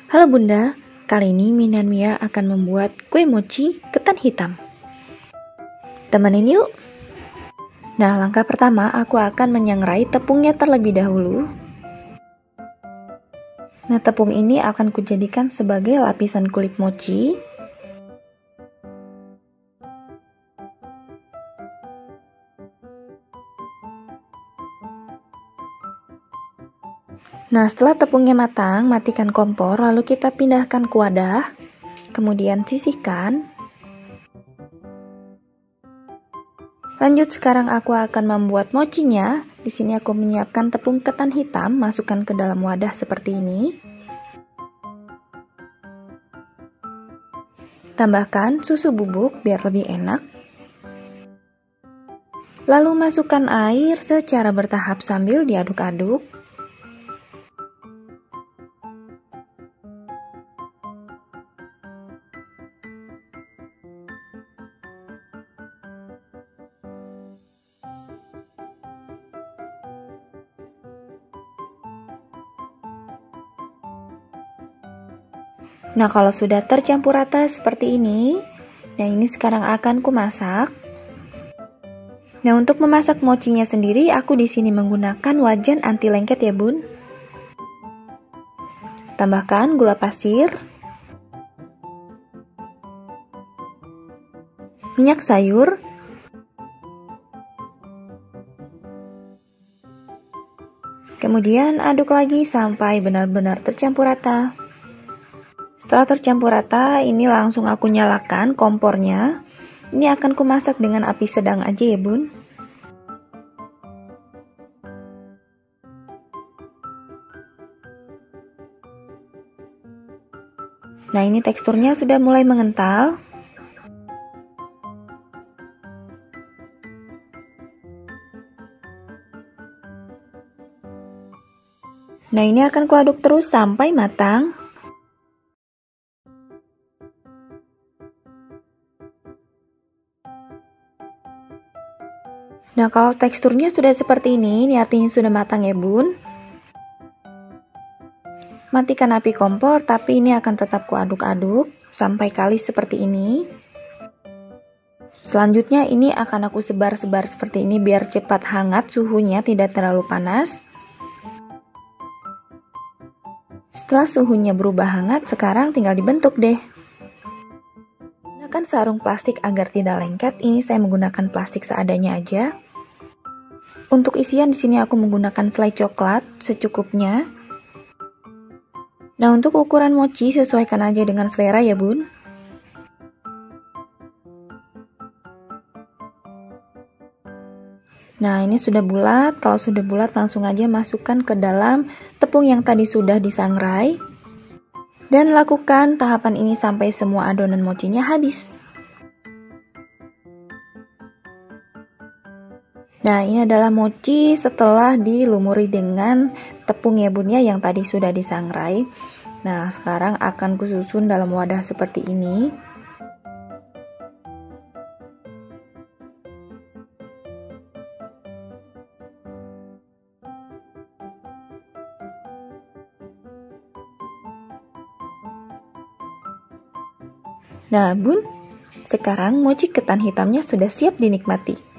Halo Bunda, kali ini Min dan Mia akan membuat kue mochi ketan hitam. Temenin yuk! Nah, langkah pertama aku akan menyangrai tepungnya terlebih dahulu. Nah, tepung ini akan kujadikan sebagai lapisan kulit mochi. Nah, setelah tepungnya matang, matikan kompor, lalu kita pindahkan ke wadah, kemudian sisihkan. Lanjut, sekarang aku akan membuat mochinya. Di sini aku menyiapkan tepung ketan hitam, masukkan ke dalam wadah seperti ini. Tambahkan susu bubuk biar lebih enak. Lalu masukkan air secara bertahap sambil diaduk-aduk. Nah, kalau sudah tercampur rata seperti ini, nah ini sekarang akan kumasak. Nah, untuk memasak mochinya sendiri, aku di sini menggunakan wajan anti lengket ya, Bun. Tambahkan gula pasir, minyak sayur, kemudian aduk lagi sampai benar-benar tercampur rata. Setelah tercampur rata, ini langsung aku nyalakan kompornya. Ini akan kumasak dengan api sedang aja ya, Bun. Nah, ini teksturnya sudah mulai mengental. Nah, ini akan kuaduk terus sampai matang. Nah, kalau teksturnya sudah seperti ini artinya sudah matang ya, Bun. Matikan api kompor, tapi ini akan tetap kuaduk-aduk sampai kalis seperti ini. Selanjutnya ini akan aku sebar-sebar seperti ini biar cepat hangat, suhunya tidak terlalu panas. Setelah suhunya berubah hangat, sekarang tinggal dibentuk deh. Gunakan sarung plastik agar tidak lengket. Ini saya menggunakan plastik seadanya aja. Untuk isian di sini aku menggunakan selai coklat secukupnya. Nah, untuk ukuran mochi sesuaikan aja dengan selera ya, Bun. Nah, ini sudah bulat. Kalau sudah bulat langsung aja masukkan ke dalam tepung yang tadi sudah disangrai. Dan lakukan tahapan ini sampai semua adonan mochinya habis. Nah, ini adalah mochi setelah dilumuri dengan tepung ya, Bun, ya, yang tadi sudah disangrai. Nah, sekarang akan kususun dalam wadah seperti ini. Nah, Bun, sekarang mochi ketan hitamnya sudah siap dinikmati.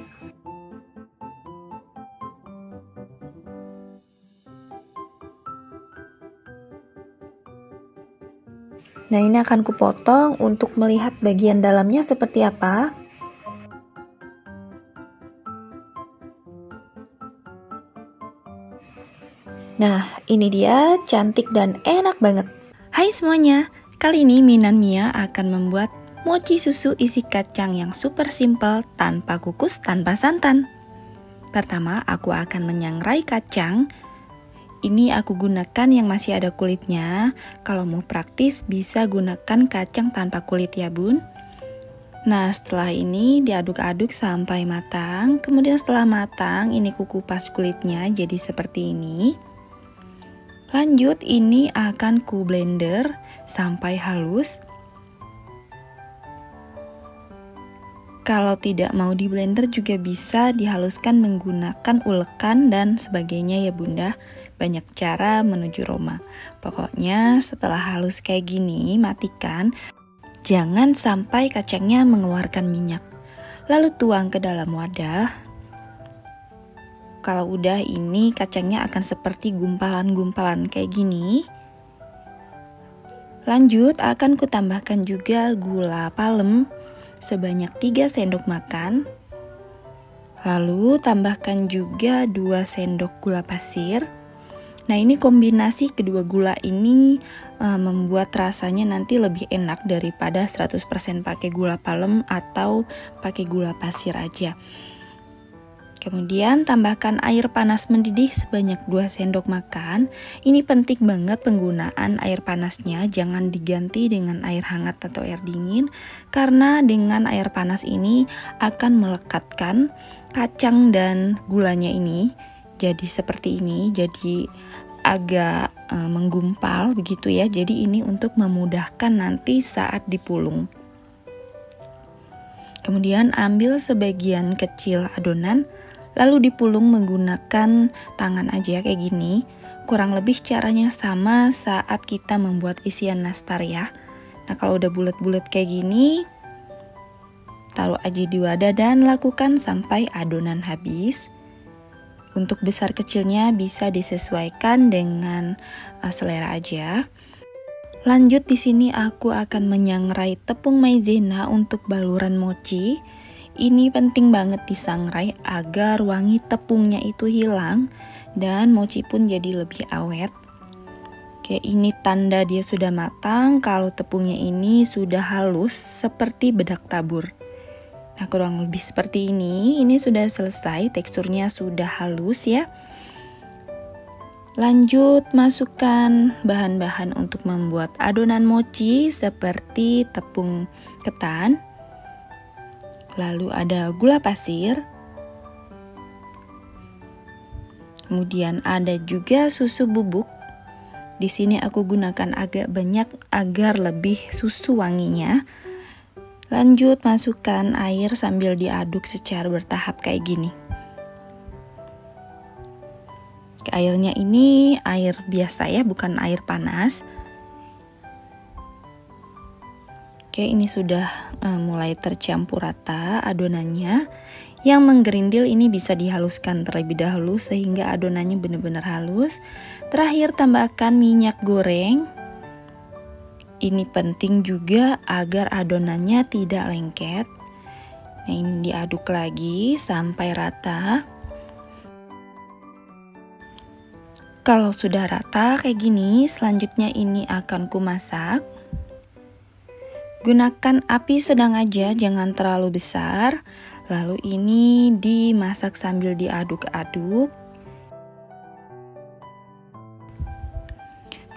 Nah, ini akan kupotong untuk melihat bagian dalamnya seperti apa. Nah, ini dia cantik dan enak banget. Hai semuanya, kali ini Min dan Mia akan membuat mochi susu isi kacang yang super simple tanpa kukus, tanpa santan. Pertama, aku akan menyangrai kacang. Ini aku gunakan yang masih ada kulitnya. Kalau mau praktis bisa gunakan kacang tanpa kulit ya, Bun. Nah, setelah ini diaduk-aduk sampai matang. Kemudian setelah matang, ini kukupas kulitnya jadi seperti ini. Lanjut, ini akan ku blender sampai halus. Kalau tidak mau di blender juga bisa dihaluskan menggunakan ulekan dan sebagainya ya, Bunda. banyak cara menuju Roma. Pokoknya setelah halus kayak gini, matikan. Jangan sampai kacangnya mengeluarkan minyak. Lalu tuang ke dalam wadah. Kalau udah, ini kacangnya akan seperti gumpalan-gumpalan kayak gini. Lanjut, akan kutambahkan juga gula palem sebanyak 3 sendok makan. Lalu tambahkan juga 2 sendok gula pasir. Nah, ini kombinasi kedua gula ini membuat rasanya nanti lebih enak daripada 100% pakai gula palem atau pakai gula pasir aja. Kemudian tambahkan air panas mendidih sebanyak 2 sendok makan. Ini penting banget penggunaan air panasnya, jangan diganti dengan air hangat atau air dingin, karena dengan air panas ini akan melekatkan kacang dan gulanya ini jadi seperti ini, jadi agak menggumpal begitu ya. Jadi ini untuk memudahkan nanti saat dipulung. Kemudian ambil sebagian kecil adonan, lalu dipulung menggunakan tangan aja kayak gini. Kurang lebih caranya sama saat kita membuat isian nastar ya. Nah, kalau udah bulat-bulat kayak gini, taruh aja di wadah dan lakukan sampai adonan habis. Untuk besar kecilnya bisa disesuaikan dengan selera aja. Lanjut, di sini aku akan menyangrai tepung maizena untuk baluran mochi. Ini penting banget disangrai agar wangi tepungnya itu hilang dan mochi pun jadi lebih awet. Oke, ini tanda dia sudah matang kalau tepungnya ini sudah halus seperti bedak tabur. Nah, kurang lebih seperti ini sudah selesai, teksturnya sudah halus ya. Lanjut, masukkan bahan-bahan untuk membuat adonan mochi seperti tepung ketan. Lalu ada gula pasir. Kemudian ada juga susu bubuk. Di sini aku gunakan agak banyak agar lebih susu wanginya. Lanjut, masukkan air sambil diaduk secara bertahap kayak gini. Airnya ini air biasa ya, bukan air panas. Oke, ini sudah mulai tercampur rata adonannya. Yang menggerindil ini bisa dihaluskan terlebih dahulu sehingga adonannya benar-benar halus. Terakhir, tambahkan minyak goreng. Ini penting juga agar adonannya tidak lengket. Nah, ini diaduk lagi sampai rata. Kalau sudah rata kayak gini, selanjutnya ini akan kumasak. Gunakan api sedang aja, jangan terlalu besar. Lalu ini dimasak sambil diaduk-aduk.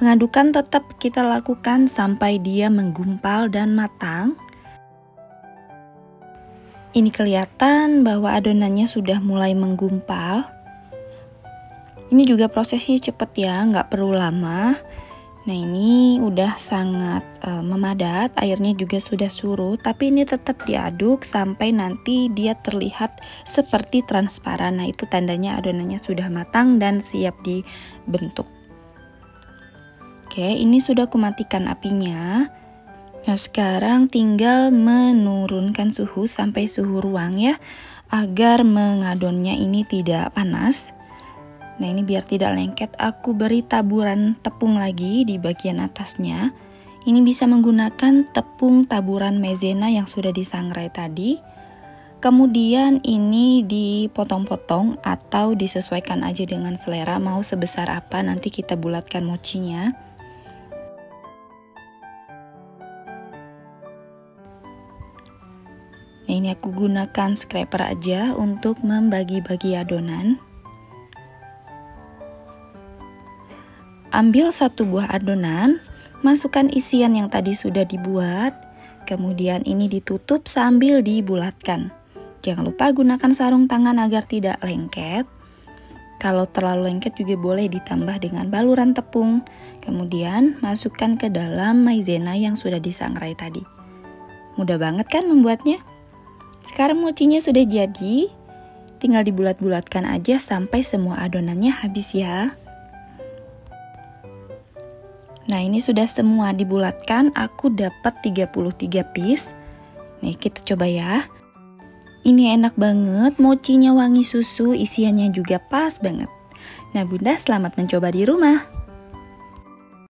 Mengadukkan tetap kita lakukan sampai dia menggumpal dan matang. Ini kelihatan bahwa adonannya sudah mulai menggumpal. Ini juga prosesnya cepet ya, nggak perlu lama. Nah, ini udah sangat memadat, airnya juga sudah surut, tapi ini tetap diaduk sampai nanti dia terlihat seperti transparan. Nah, itu tandanya adonannya sudah matang dan siap dibentuk. Oke, ini sudah kumatikan apinya. Nah, sekarang tinggal menurunkan suhu sampai suhu ruang ya, agar mengadonnya ini tidak panas. Nah, ini biar tidak lengket, aku beri taburan tepung lagi di bagian atasnya. Ini bisa menggunakan tepung taburan maizena yang sudah disangrai tadi. Kemudian ini dipotong-potong atau disesuaikan aja dengan selera, mau sebesar apa nanti kita bulatkan mochinya. Nah, ini aku gunakan scraper aja untuk membagi-bagi adonan. Ambil satu buah adonan, masukkan isian yang tadi sudah dibuat, kemudian ini ditutup sambil dibulatkan. Jangan lupa gunakan sarung tangan agar tidak lengket. Kalau terlalu lengket juga boleh ditambah dengan baluran tepung. Kemudian masukkan ke dalam maizena yang sudah disangrai tadi. Mudah banget kan membuatnya? Sekarang mochinya sudah jadi, tinggal dibulat-bulatkan aja sampai semua adonannya habis ya. Nah, ini sudah semua dibulatkan, aku dapat 33 piece. Nih, kita coba ya. Ini enak banget, mochinya wangi susu, isiannya juga pas banget. Nah, Bunda selamat mencoba di rumah.